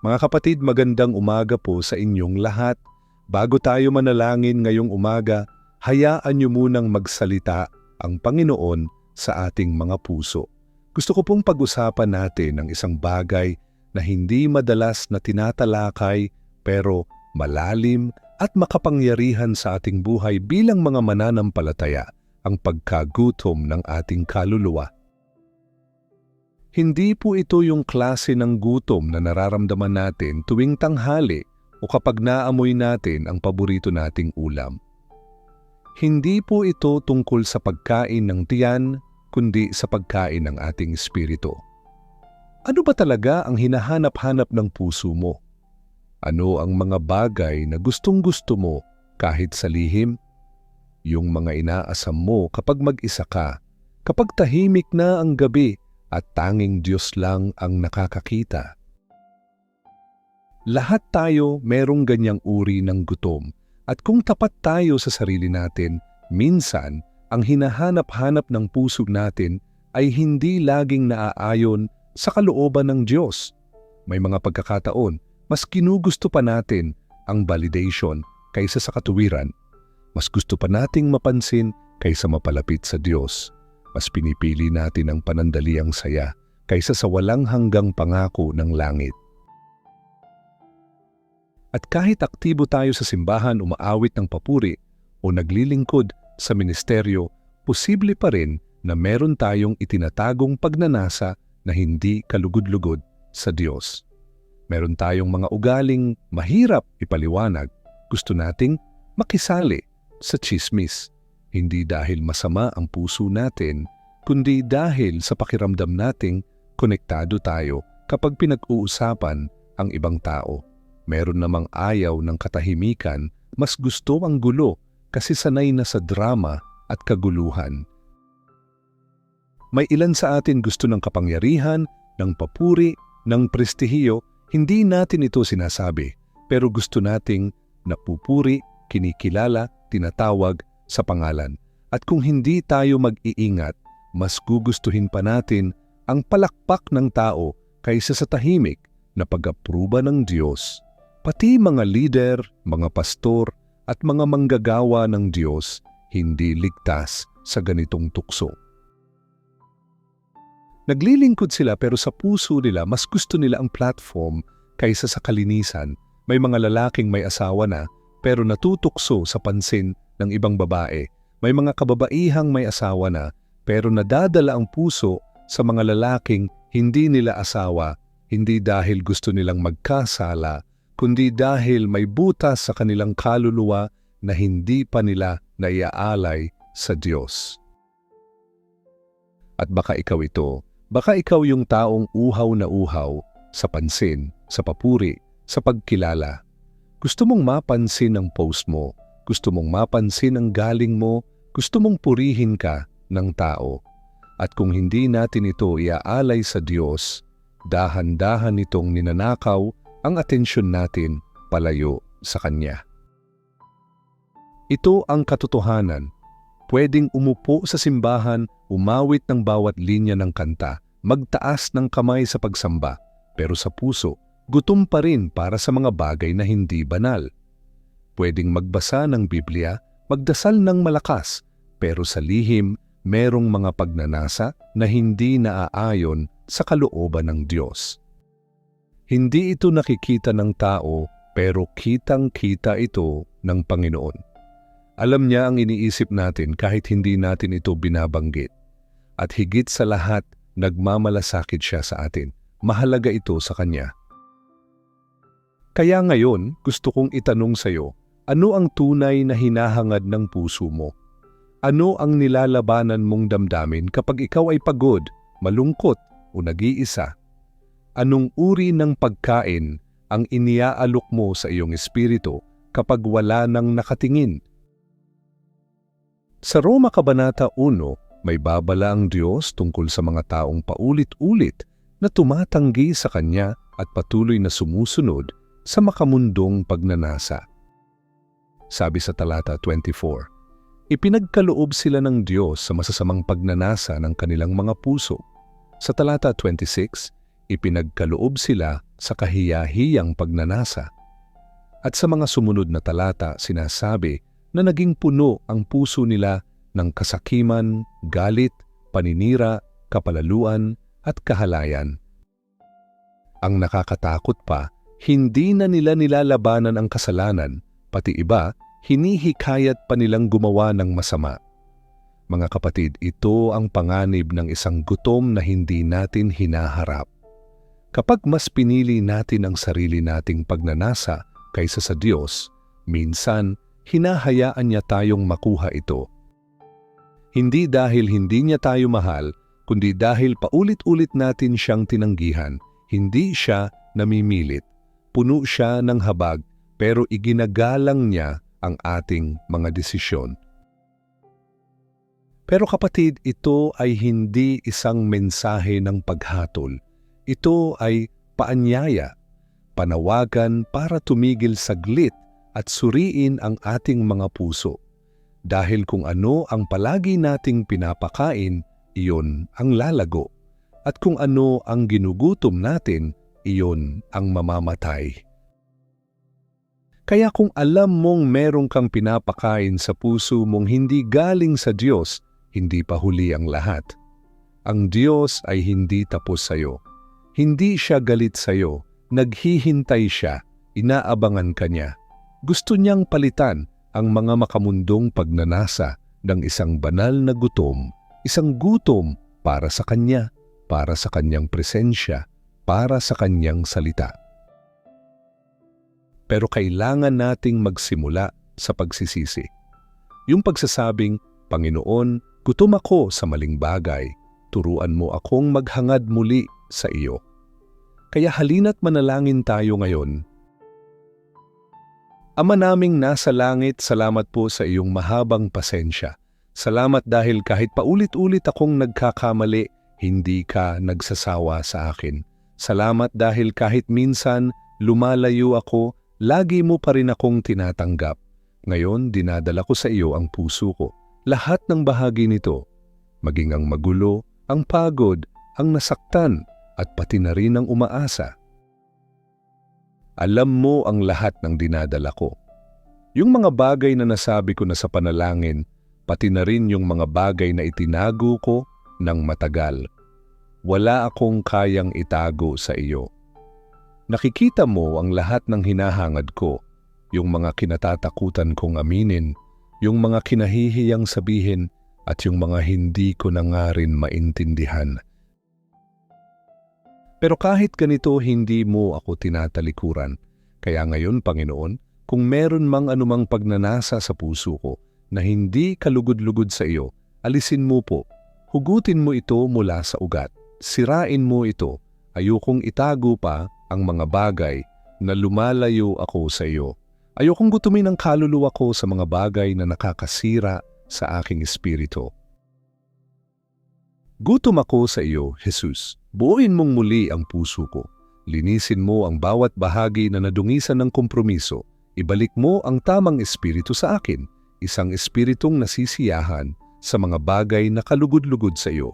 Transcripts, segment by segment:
Mga kapatid, magandang umaga po sa inyong lahat. Bago tayo manalangin ngayong umaga, hayaan niyo munang magsalita ang Panginoon sa ating mga puso. Gusto ko pong pag-usapan natin ang isang bagay na hindi madalas na tinatalakay pero malalim at makapangyarihan sa ating buhay bilang mga mananampalataya, ang pagkagutom ng ating kaluluwa. Hindi po ito yung klase ng gutom na nararamdaman natin tuwing tanghali o kapag naamoy natin ang paborito nating ulam. Hindi po ito tungkol sa pagkain ng tiyan, kundi sa pagkain ng ating espiritu. Ano ba talaga ang hinahanap-hanap ng puso mo? Ano ang mga bagay na gustong-gusto mo kahit sa lihim? Yung mga inaasam mo kapag mag-isa ka, kapag tahimik na ang gabi, at tanging Diyos lang ang nakakakita. Lahat tayo merong ganyang uri ng gutom, at kung tapat tayo sa sarili natin, minsan ang hinahanap-hanap ng puso natin ay hindi laging naaayon sa kalooban ng Diyos. May mga pagkakataon, mas ginugusto pa natin ang validation kaysa sa katuwiran. Mas gusto pa nating mapansin kaysa mapalapit sa Diyos. Mas pinipili natin ang panandaliang saya kaysa sa walang hanggang pangako ng langit. At kahit aktibo tayo sa simbahan, umaawit ng papuri o naglilingkod sa ministeryo, posible pa rin na meron tayong itinatagong pagnanasa na hindi kalugod-lugod sa Diyos. Meron tayong mga ugaling mahirap ipaliwanag. Gusto nating makisali sa tsismis. Hindi dahil masama ang puso natin, kundi dahil sa pakiramdam nating konektado tayo kapag pinag-uusapan ang ibang tao. Meron namang ayaw ng katahimikan, mas gusto ang gulo kasi sanay na sa drama at kaguluhan. May ilan sa atin gusto ng kapangyarihan, ng papuri, ng prestihiyo. Hindi natin ito sinasabi, pero gusto nating napupuri, kinikilala, tinatawag sa pangalan. At kung hindi tayo mag-iingat, mas gugustuhin pa natin ang palakpak ng tao kaysa sa tahimik na pag-apruba ng Diyos. Pati mga lider, mga pastor at mga manggagawa ng Diyos hindi ligtas sa ganitong tukso. Naglilingkod sila pero sa puso nila mas gusto nila ang platform kaysa sa kalinisan. May mga lalaking may asawa na pero natutukso sa pansin ng ibang babae. May mga kababaihang may asawa na pero nadadala ang puso sa mga lalaking hindi nila asawa, hindi dahil gusto nilang magkasala, kundi dahil may butas sa kanilang kaluluwa na hindi pa nila naiaalay sa Diyos. At baka ikaw ito, baka ikaw yung taong uhaw na uhaw sa pansin, sa papuri, sa pagkilala. Gusto mong mapansin ang post mo, gusto mong mapansin ang galing mo, gusto mong purihin ka ng tao. At kung hindi natin ito iaalay sa Diyos, dahan-dahan itong ninanakaw ang atensyon natin palayo sa Kanya. Ito ang katotohanan. Pwedeng umupo sa simbahan, umawit ng bawat linya ng kanta, magtaas ng kamay sa pagsamba, pero sa puso, gutom pa rin para sa mga bagay na hindi banal. Pwedeng magbasa ng Biblia, magdasal ng malakas, pero sa lihim, merong mga pagnanasa na hindi naaayon sa kalooban ng Diyos. Hindi ito nakikita ng tao, pero kitang-kita ito ng Panginoon. Alam niya ang iniisip natin kahit hindi natin ito binabanggit. At higit sa lahat, nagmamalasakit siya sa atin. Mahalaga ito sa Kanya. Kaya ngayon, gusto kong itanong sa iyo, ano ang tunay na hinahangad ng puso mo? Ano ang nilalabanan mong damdamin kapag ikaw ay pagod, malungkot o nag-iisa? Anong uri ng pagkain ang iniaalok mo sa iyong espiritu kapag wala nang nakatingin? Sa Roma Kabanata 1, may babala ang Diyos tungkol sa mga taong paulit-ulit na tumatanggi sa Kanya at patuloy na sumusunod sa makamundong pagnanasa. Sabi sa talata 24, ipinagkaloob sila ng Diyos sa masasamang pagnanasa ng kanilang mga puso. Sa talata 26, ipinagkaloob sila sa kahiyahiyang pagnanasa. At sa mga sumunod na talata sinasabi na naging puno ang puso nila ng kasakiman, galit, paninira, kapalaluan at kahalayan. Ang nakakatakot pa, hindi na nila nilalabanan ang kasalanan, pati iba, hinihikayat pa nilang gumawa ng masama. Mga kapatid, ito ang panganib ng isang gutom na hindi natin hinaharap. Kapag mas pinili natin ang sarili nating pagnanasa kaysa sa Diyos, minsan hinahayaan niya tayong makuha ito. Hindi dahil hindi niya tayo mahal, kundi dahil paulit-ulit natin siyang tinanggihan. Hindi siya namimilit. Puno siya ng habag, pero iginagalang niya ang ating mga desisyon. Pero kapatid, ito ay hindi isang mensahe ng paghatol. Ito ay paanyaya, panawagan para tumigil saglit at suriin ang ating mga puso. Dahil kung ano ang palagi nating pinapakain, iyon ang lalago. At kung ano ang ginugutom natin, iyon ang mamamatay. Kaya kung alam mong merong kang pinapakain sa puso mong hindi galing sa Diyos, hindi pa huli ang lahat. Ang Diyos ay hindi tapos sa'yo. Hindi siya galit sa'yo. Naghihintay siya. Inaabangan ka niya. Gusto niyang palitan ang mga makamundong pagnanasa ng isang banal na gutom, isang gutom para sa Kanya, para sa Kanyang presensya, para sa Kanyang salita. Pero kailangan nating magsimula sa pagsisisi. Yung pagsasabing, Panginoon, gutom ako sa maling bagay, turuan mo akong maghangad muli sa iyo. Kaya halina't manalangin tayo ngayon. Ama naming nasa langit, salamat po sa iyong mahabang pasensya. Salamat dahil kahit paulit-ulit akong nagkakamali, hindi ka nagsasawa sa akin. Salamat dahil kahit minsan lumalayo ako, lagi mo pa rin akong tinatanggap. Ngayon, dinadala ko sa iyo ang puso ko. Lahat ng bahagi nito, maging ang magulo, ang pagod, ang nasaktan, at pati na rin ang umaasa. Alam mo ang lahat ng dinadala ko. Yung mga bagay na nasabi ko na sa panalangin, pati na rin yung mga bagay na itinago ko ng matagal. Wala akong kayang itago sa iyo. Nakikita mo ang lahat ng hinahangad ko, yung mga kinatatakutan kong aminin, yung mga kinahihiyang sabihin, at yung mga hindi ko na nga rin maintindihan. Pero kahit ganito, hindi mo ako tinatalikuran. Kaya ngayon, Panginoon, kung meron mang anumang pagnanasa sa puso ko na hindi kalugod-lugod sa iyo, alisin mo po. Hugutin mo ito mula sa ugat. Sirain mo ito. Ayokong itago pa ang mga bagay na lumalayo ako sa iyo. Ayokong gutumin ang kaluluwa ko sa mga bagay na nakakasira sa aking espiritu. Gutom ako sa iyo, Jesus. Buuin mong muli ang puso ko. Linisin mo ang bawat bahagi na nadungisan ng kompromiso. Ibalik mo ang tamang espiritu sa akin, isang espiritong nasisiyahan sa mga bagay na kalugod-lugod sa iyo.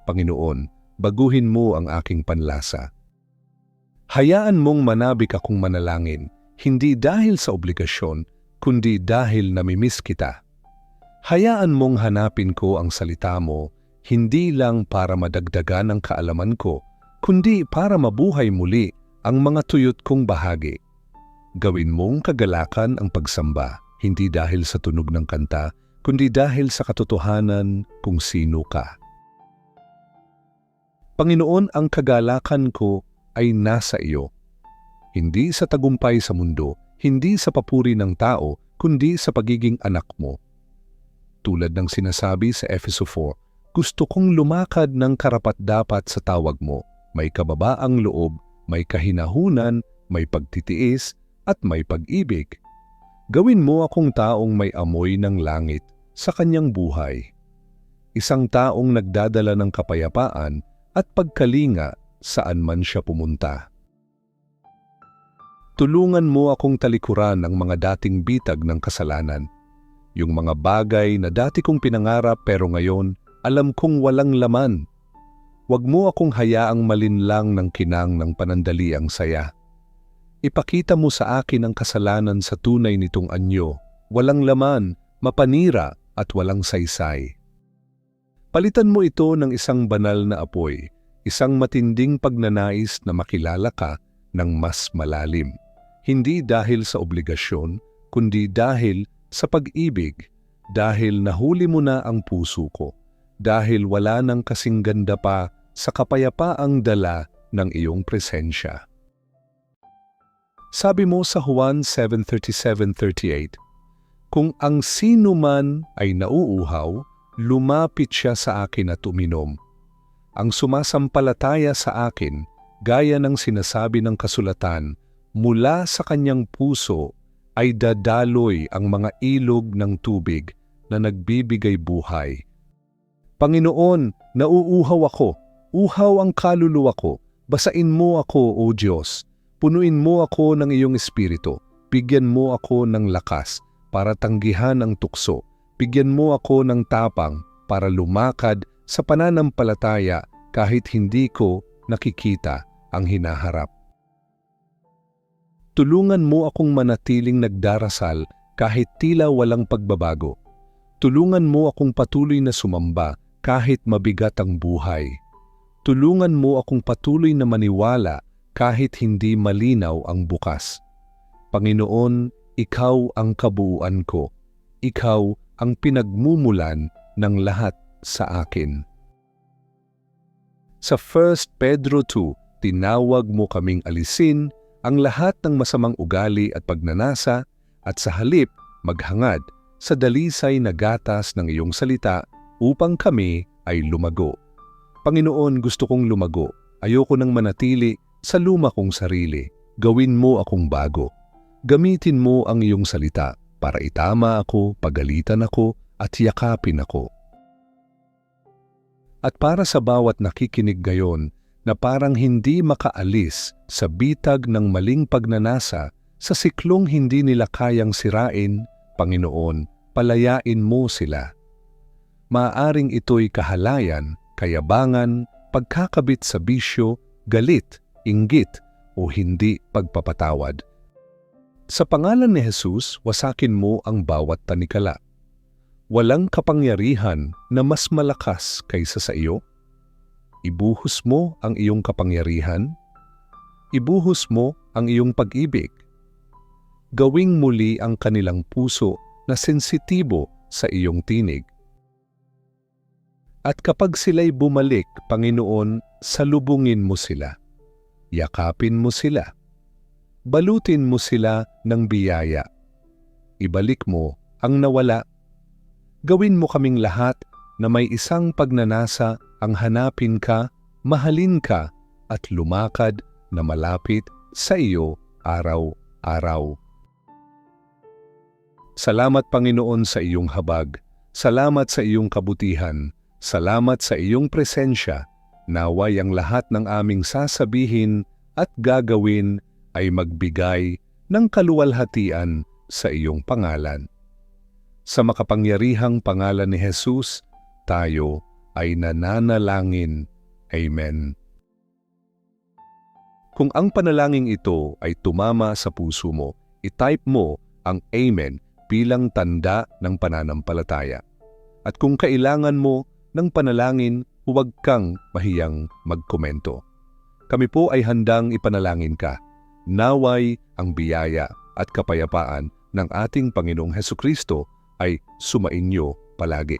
Panginoon, baguhin mo ang aking panlasa. Hayaan mong manabik akong manalangin, hindi dahil sa obligasyon, kundi dahil namimiss kita. Hayaan mong hanapin ko ang salita mo, hindi lang para madagdagan ang kaalaman ko, kundi para mabuhay muli ang mga tuyot kong bahagi. Gawin mong kagalakan ang pagsamba, hindi dahil sa tunog ng kanta, kundi dahil sa katotohanan kung sino ka. Panginoon, ang kagalakan ko ay nasa iyo. Hindi sa tagumpay sa mundo, hindi sa papuri ng tao, kundi sa pagiging anak mo. Tulad ng sinasabi sa Efeso 4, gusto kong lumakad ng karapat-dapat sa tawag mo, may kababaang loob, may kahinahunan, may pagtitiis, at may pag-ibig. Gawin mo akong taong may amoy ng langit sa kanyang buhay. Isang taong nagdadala ng kapayapaan at pagkalinga saan man siya pumunta. Tulungan mo akong talikuran ang mga dating bitag ng kasalanan, yung mga bagay na dati kong pinangarap pero ngayon alam kong walang laman. Huwag mo akong hayaang malinlang ng kinang ng panandaliang saya. Ipakita mo sa akin ang kasalanan sa tunay nitong anyo, walang laman, mapanira at walang saysay. Palitan mo ito ng isang banal na apoy, isang matinding pagnanais na makilala ka ng mas malalim. Hindi dahil sa obligasyon, kundi dahil sa pag-ibig, dahil nahuli mo na ang puso ko, dahil wala nang kasing ganda pa sa kapayapaang dala ng iyong presensya. Sabi mo sa Juan 7:37-38, kung ang sino man ay nauuhaw, lumapit siya sa akin at uminom. Ang sumasampalataya sa akin, gaya ng sinasabi ng kasulatan, mula sa kanyang puso ay dadaloy ang mga ilog ng tubig na nagbibigay buhay. Panginoon, nauuhaw ako, uhaw ang kaluluwa ko, basain mo ako, O Diyos. Punuin mo ako ng iyong espiritu, bigyan mo ako ng lakas para tanggihan ang tukso, bigyan mo ako ng tapang para lumakad sa pananampalataya kahit hindi ko nakikita ang hinaharap. Tulungan mo akong manatiling nagdarasal kahit tila walang pagbabago. Tulungan mo akong patuloy na sumamba kahit mabigat ang buhay. Tulungan mo akong patuloy na maniwala kahit hindi malinaw ang bukas. Panginoon, Ikaw ang kabuuan ko. Ikaw ang pinagmumulan ng lahat sa akin. Sa 1 Pedro 2, tinawag mo kaming alisin ang lahat ng masamang ugali at pagnanasa at sa halip maghangad sa dalisay na gatas ng iyong salita upang kami ay lumago. Panginoon, gusto kong lumago. Ayoko nang manatili sa luma kong sarili. Gawin mo akong bago. Gamitin mo ang iyong salita para itama ako, pagalitan ako at yakapin ako. At para sa bawat nakikinig gayon na parang hindi makaalis sa bitag ng maling pagnanasa sa siklong hindi nila kayang sirain, Panginoon, palayain mo sila. Maaaring ito'y kahalayan, kayabangan, pagkakabit sa bisyo, galit, inggit o hindi pagpapatawad. Sa pangalan ni Jesus, wasakin mo ang bawat tanikala. Walang kapangyarihan na mas malakas kaysa sa iyo. Ibuhos mo ang iyong kapangyarihan. Ibuhos mo ang iyong pag-ibig. Gawing muli ang kanilang puso na sensitibo sa iyong tinig. At kapag sila'y bumalik, Panginoon, salubungin mo sila. Yakapin mo sila. Balutin mo sila ng biyaya. Ibalik mo ang nawala. Gawin mo kaming lahat na may isang pagnanasa ang hanapin ka, mahalin ka, at lumakad na malapit sa iyo araw-araw. Salamat Panginoon sa iyong habag. Salamat sa iyong kabutihan. Salamat sa iyong presensya. Naway ang lahat ng aming sasabihin at gagawin ay magbigay ng kaluwalhatian sa iyong pangalan. Sa makapangyarihang pangalan ni Jesus, tayo ay nananalangin. Amen. Kung ang panalangin ito ay tumama sa puso mo, i-type mo ang Amen bilang tanda ng pananampalataya. At kung kailangan mo ng panalangin, huwag kang mahiyang magkomento. Kami po ay handang ipanalangin ka. Naway ang biyaya at kapayapaan ng ating Panginoong Hesukristo ay sumainyo palagi.